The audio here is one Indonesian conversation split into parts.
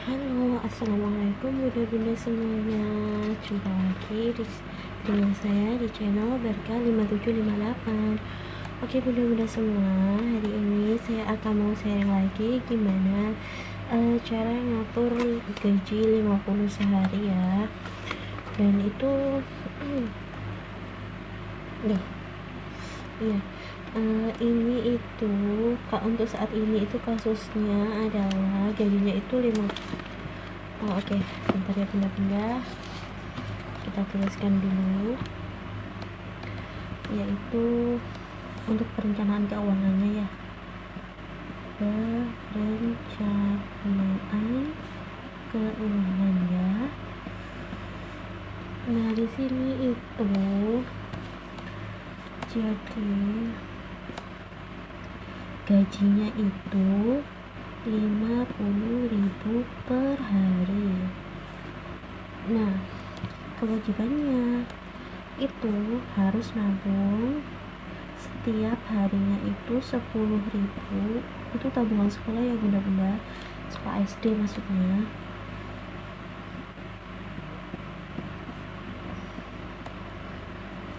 Halo, assalamualaikum bunda-bunda semuanya. Jumpa lagi dengan saya di channel Berkah 5758. Oke bunda-bunda semua, hari ini saya akan mau sharing lagi gimana cara ngatur gaji 50 sehari ya. Dan itu ini itu untuk saat ini itu kasusnya adalah gajinya itu 5. Oke, bentar ya bunda-bunda, kita tuliskan dulu, yaitu untuk perencanaan keuangannya ya, perencanaan keuangan ya. Nah di sini itu jadi gajinya itu 50.000 per hari. Nah kewajibannya itu harus nabung setiap harinya itu 10.000. Itu tabungan sekolah ya bunda-bunda, sekolah SD maksudnya.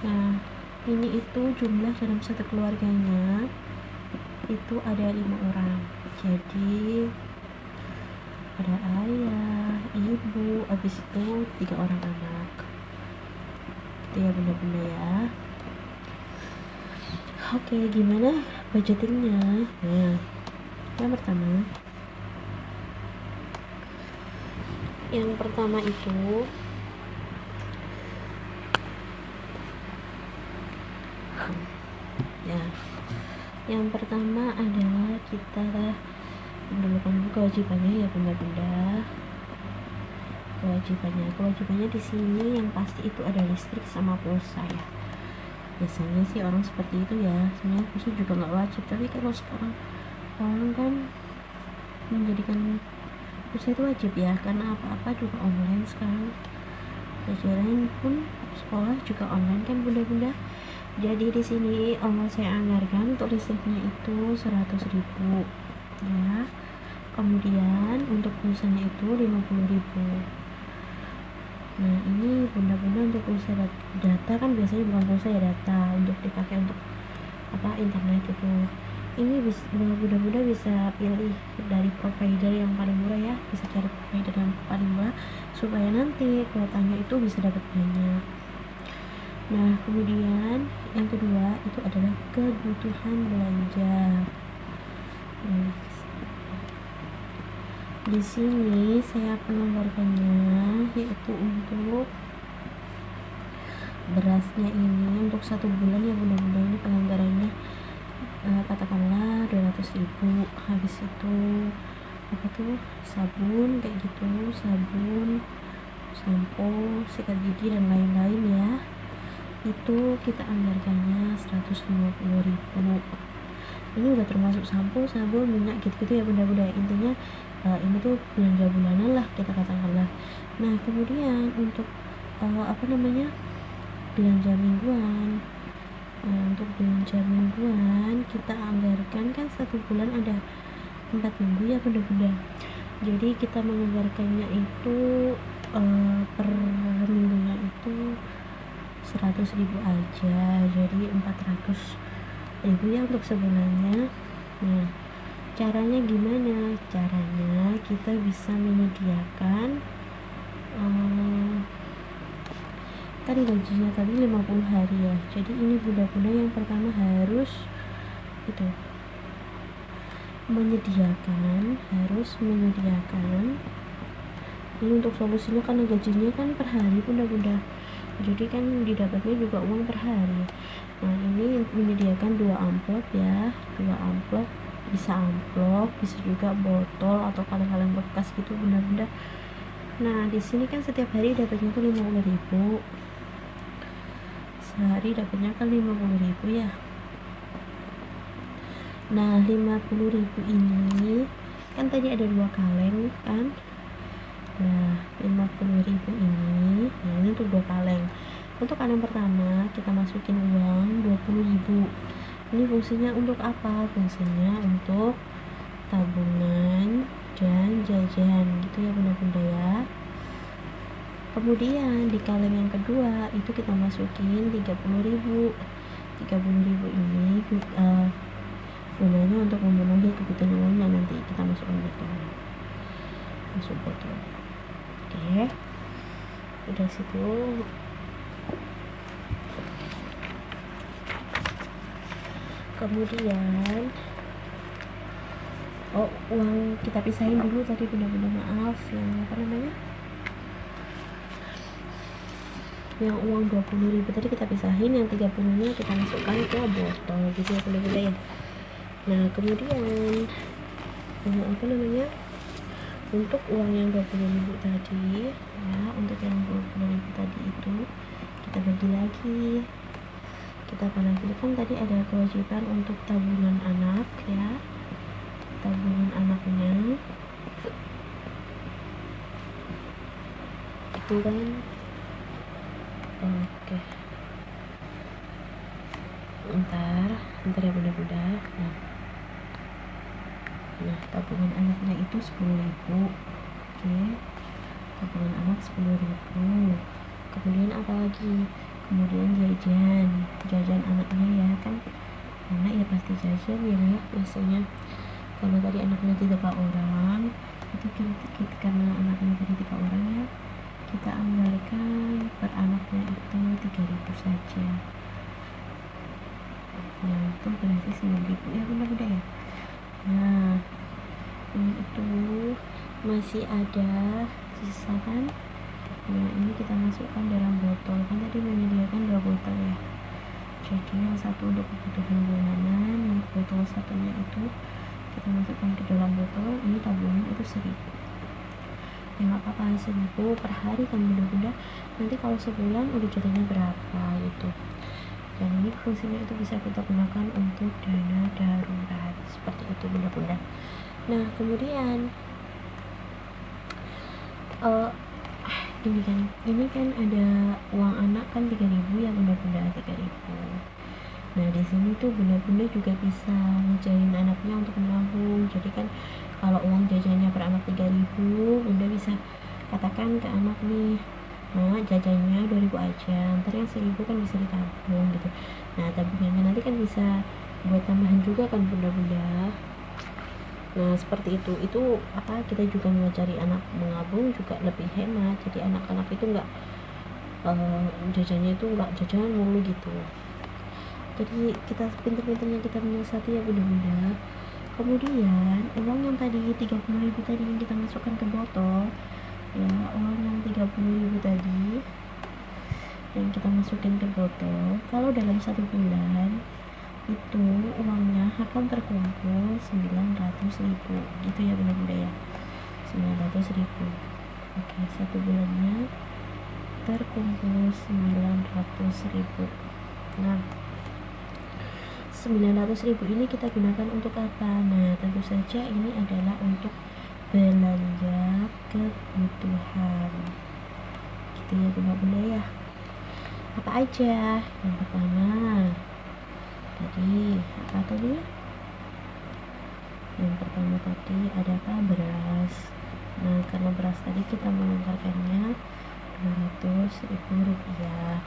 Nah ini itu jumlah dalam satu keluarganya itu ada 5 orang, jadi ada ayah, ibu, habis itu 3 orang anak, itu ya bunda-bunda ya. Oke, gimana budgetingnya? Nah yang pertama itu ya, yang pertama adalah kita mendulukan kewajibannya ya bunda-bunda. Kewajibannya di sini yang pasti itu ada listrik sama pulsa ya. Biasanya sih orang seperti itu ya, sebenarnya pulsa juga nggak wajib, tapi kalau sekarang orang kan menjadikan pulsa itu wajib ya, karena apa-apa juga online sekarang, pelajaran pun sekolah juga online kan bunda-bunda. Jadi di sini saya anggarkan untuk listriknya itu 100.000 ya. Kemudian untuk pulsanya itu 50.000. Nah ini bunda-bunda untuk pulsa data kan biasanya bukan pulsa ya, data untuk dipakai untuk internet itu. Ini bunda-bunda bisa pilih dari provider yang paling murah ya, bisa cari provider yang paling murah supaya nanti kuotanya itu bisa dapat banyak. Nah kemudian yang kedua itu adalah kebutuhan belanja. Di sini saya mengeluarkannya yaitu untuk berasnya ini untuk 1 bulan ya bunda-bunda, ini penganggarannya katakanlah 200.000. Habis itu sabun kayak gitu, sabun, sampo, sikat gigi dan lain-lain ya, itu kita anggarkannya 150.000. Ini udah termasuk sampo, sabun, minyak gitu-gitu ya bunda-bunda. Intinya ini tuh belanja bulanan lah kita katakanlah. Nah kemudian untuk belanja mingguan. Untuk belanja mingguan kita anggarkan kan 1 bulan ada 4 minggu ya bunda-bunda. Jadi kita menganggarkannya itu per minggunya itu 100.000 aja, jadi 400.000 ya untuk sebulannya. Nah caranya gimana? Caranya kita bisa menyediakan tadi gajinya tadi 50 hari ya, jadi ini bunda-bunda yang pertama harus menyediakan ini untuk solusinya, karena gajinya kan per hari bunda-bunda, jadi kan didapatnya juga uang per hari. Nah ini menyediakan 2 amplop ya, 2 amplop, bisa amplop, bisa juga botol atau kaleng-kaleng bekas gitu bunda-bunda. Nah di sini kan setiap hari dapatnya tuh 50.000, sehari dapatnya kan 50.000 ya. Nah 50.000 ini kan tadi ada 2 kaleng kan. Nah 50.000 ini, nah ini untuk 2 kaleng. Untuk kaleng pertama kita masukin uang 20.000. Ini fungsinya untuk apa? Fungsinya untuk tabungan jajan gitu ya bunda-bunda ya. Kemudian di kaleng yang kedua itu kita masukin 30.000. 30.000 ini gunanya untuk memenuhi kebutuhan lainnya, nanti kita masukkan botol. Oke, udah situ. Kemudian uang kita pisahin dulu tadi bunda-bunda, maaf, yang uang 20.000 tadi kita pisahin, yang 30-nya kita masukkan ke botol gitu ya bunda-bunda ya. Nah kemudian untuk uang yang 20.000 tadi ya, untuk yang 20.000 tadi itu kita bagi lagi. Kita kan tadi ada kewajiban untuk tabungan anak ya, tabungan anaknya itu kan. Oke, ntar ya bunda-bunda. Nah tabungan anaknya itu 10.000. Oke, tabungan anak 10.000. Kemudian apa lagi? Kemudian jajan anaknya ya kan, anak ya pasti jajan ya biasanya. Kalau tadi anaknya 3 orang itu karena anaknya tadi 3 orang ya, kita anggarkan per anaknya itu 3.000 saja. Nah itu berarti 9.000 ya bunda-bunda ya. Nah ini itu masih ada sisa kan. Nah ini kita masukkan dalam botol, kan tadi menyediakan 2 botol ya, jadi yang satu untuk kebutuhan bulanan, yang botol satunya itu kita masukkan ke dalam botol. Ini tabungan itu 1.000 ya, nggak apa-apa 1.000 per hari kan bunda-bunda. Nanti kalau sebulan udah jadinya berapa gitu. Dan ini fungsinya itu bisa kita gunakan untuk dana darurat seperti itu bunda-bunda. Nah kemudian ini kan ada uang anak kan 3.000 ya bunda-bunda, 3.000. Nah di sini tuh bunda-bunda juga bisa ngajarin anaknya untuk menabung. Jadi kan kalau uang jajannya per anak 3.000, bunda bisa katakan ke anak nih, nah jajannya 2.000 aja, ntar yang 1.000 kan bisa ditabung gitu. Nah tabungannya nanti kan bisa buat tambahan juga kan bunda-bunda. Nah seperti itu kita juga mengajari anak mengabung juga lebih hemat. Jadi anak-anak itu nggak jajannya itu nggak jajan mulu gitu. Jadi kita pinter-pinternya kita menyiasati ya bunda-bunda. Kemudian uang yang tadi 30.000 tadi yang kita masukkan ke botol ya, uang yang 30.000 tadi yang kita masukin ke botol, kalau dalam 1 bulan itu uangnya akan terkumpul 900.000 gitu ya bunda-bunda ya, 900.000. Oke, 1 bulannya terkumpul 900.000. Nah 900.000 ini kita gunakan untuk apa? Nah tentu saja ini adalah untuk belanja kebutuhan gitu ya bunda-bunda ya. Apa aja? Yang pertama yang pertama tadi ada apa? Beras. Nah karena beras tadi kita menganggarkannya 200.000 rupiah.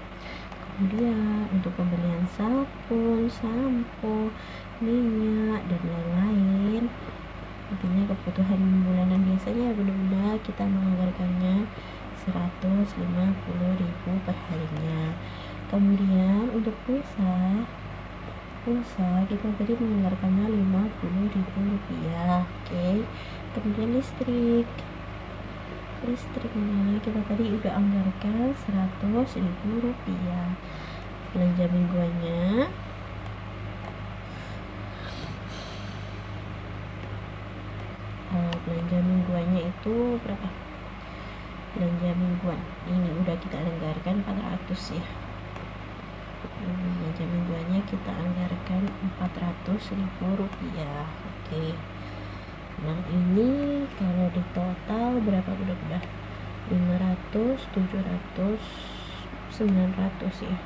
Kemudian untuk pembelian sabun, sampo, minyak dan lain-lain, intinya kebutuhan bulanan biasanya bunda-bunda kita menganggarkannya 150.000 per harinya. Kemudian untuk pulsa kita tadi menganggarkannya 50.000 rupiah. Oke. Kemudian listriknya kita tadi udah anggarkan 100.000 rupiah. Belanja mingguannya itu berapa? Belanja mingguan ini udah kita anggarkan 400 ya. Belanja mingguannya kita anggarkan 400.000 rupiah. Oke. Nah ini kalau di total berapa udah 500, 700, 900 ya.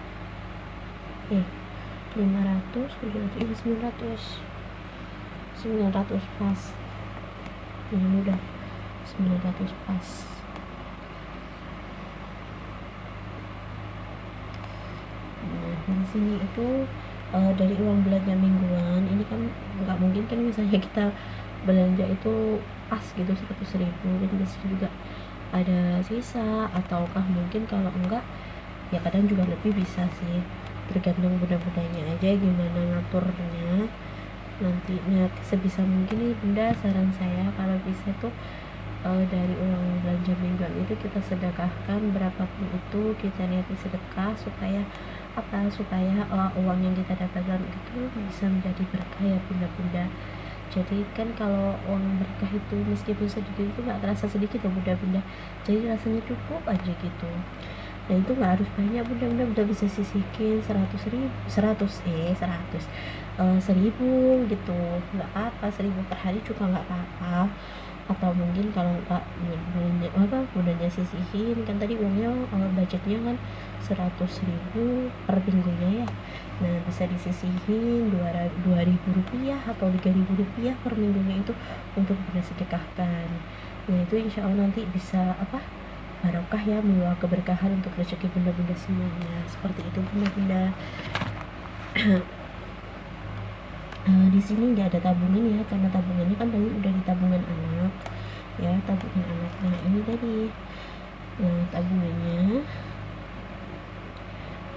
500, 700, 900 pas. ini udah 900 pas. Nah di sini itu dari uang belanja mingguan ini kan nggak mungkin kan misalnya kita belanja itu pas gitu 100.000, dan di sini juga ada sisa, ataukah mungkin kalau enggak ya kadang juga lebih bisa sih, tergantung bunda-bundanya aja gimana ngaturnya nantinya. Sebisa mungkin nih bunda, saran saya kalau bisa tuh dari uang belanja mingguan itu kita sedekahkan berapapun itu, kita niati sedekah supaya supaya uang yang kita dapatkan itu bisa menjadi berkah ya bunda-bunda. Jadi kan kalau uang berkah itu meskipun sedikit itu nggak terasa sedikit ya bunda-bunda, jadi rasanya cukup aja gitu. Nah itu nggak harus banyak bunda-bunda, udah bisa sisihkan 1.000 gitu, nggak apa-apa, 1.000 per hari juga nggak apa-apa. Atau mungkin kalau nggak bundanya sisihin, kan tadi uangnya budgetnya kan 100.000 per minggunya ya, nah bisa disisihin 2.000 rupiah atau 3.000 rupiah per minggunya itu untuk bunda sedekahkan. Nah itu insya Allah nanti bisa barokah ya, membawa keberkahan untuk rezeki bunda-bunda semuanya. Seperti itu bunda-bunda. Di sini nggak ada tabungan ya, karena tabungannya kan tadi udah di tabungan anak ya, tabungan anak. Nah ini tadi tabungannya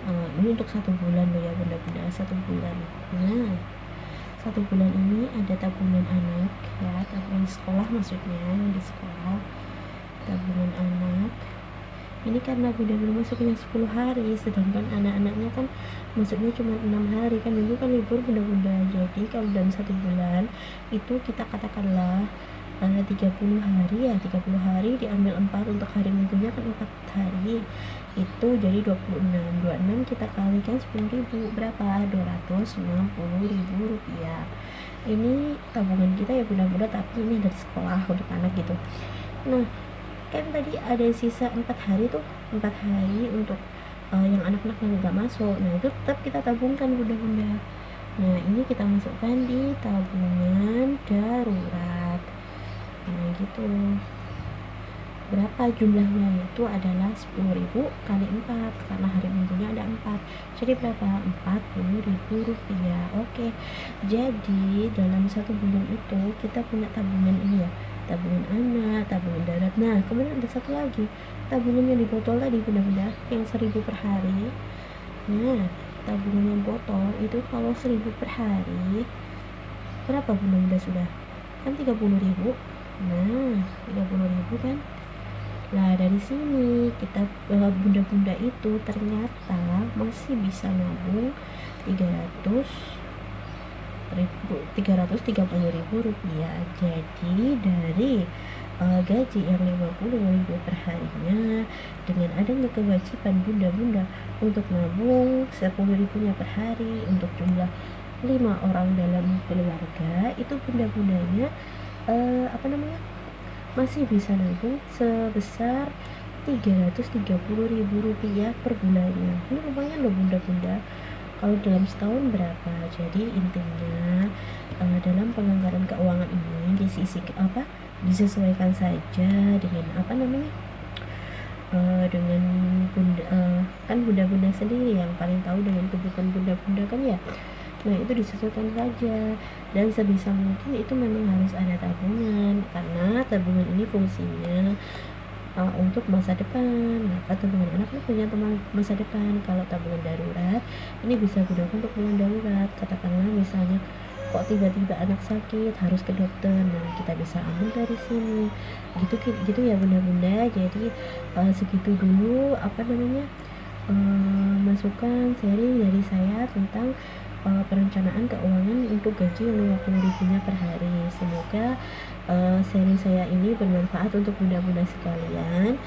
ini untuk 1 bulan loh ya bunda-bunda, 1 bulan. Nah 1 bulan ini ada tabungan anak ya, tabungan sekolah maksudnya, yang di sekolah tabungan anak ini karena bunda-bunda masuknya 10 hari, sedangkan anak-anaknya kan masuknya cuma 6 hari, kan minggu kan libur bunda-bunda. Jadi kalau dalam 1 bulan itu kita katakanlah 30 hari ya, 30 hari diambil 4, untuk hari minggunya kan 4 hari, itu jadi 26 kita kalikan 10.000 berapa? 260.000 rupiah. Ini tabungan kita ya bunda-bunda, tapi ini dari sekolah untuk anak gitu. Nah kan tadi ada sisa 4 hari tuh, 4 hari untuk yang anak-anak yang nggak masuk. Nah itu tetap kita tabungkan bunda-bunda. Nah ini kita masukkan di tabungan darurat. Nah gitu, berapa jumlahnya? Itu adalah 10.000 kali 4, karena hari minggunya ada 4, jadi berapa? 40.000 rupiah. Oke, jadi dalam 1 bulan itu kita punya tabungan ini ya, tabungan anak, tabungan darurat. Nah kemudian ada satu lagi, tabungan yang di botol tadi bunda-bunda, yang 1.000 per hari. Nah tabungan yang botol itu kalau 1.000 per hari berapa bunda-bunda? Sudah kan 30.000. Nah 30.000 kan. Nah dari sini kita bunda-bunda itu ternyata masih bisa nabung 330.000 rupiah. Jadi dari gaji yang 50.000 per harinya, dengan adanya kewajiban bunda-bunda untuk nabung 10.000-nya per hari untuk jumlah 5 orang dalam keluarga, itu bunda-bundanya masih bisa nabung sebesar 330.000 rupiah per bulannya. Ini lumayan loh bunda-bunda, kalau dalam setahun berapa. Jadi intinya dalam penganggaran keuangan ini disesuaikan saja dengan dengan kan bunda-bunda sendiri yang paling tahu dengan kebutuhan bunda-bunda kan ya. Nah itu disesuaikan saja, dan sebisa mungkin itu memang harus ada tabungan, karena tabungan ini fungsinya untuk masa depan. Maka tabungan anak itu punya masa depan. Kalau tabungan darurat ini bisa digunakan untuk tabungan darurat, katakanlah misalnya kok tiba-tiba anak sakit harus ke dokter, nah kita bisa ambil dari sini gitu ya bunda-bunda. Jadi segitu dulu masukan sharing dari saya tentang perencanaan keuangan untuk gaji yang 50.000-nya per hari. Semoga sharing saya ini bermanfaat untuk bunda-bunda sekalian.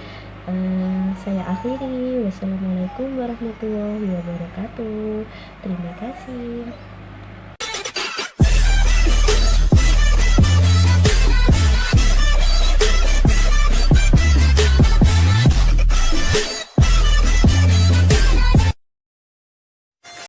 Saya akhiri. Wassalamualaikum warahmatullahi wabarakatuh. Terima kasih.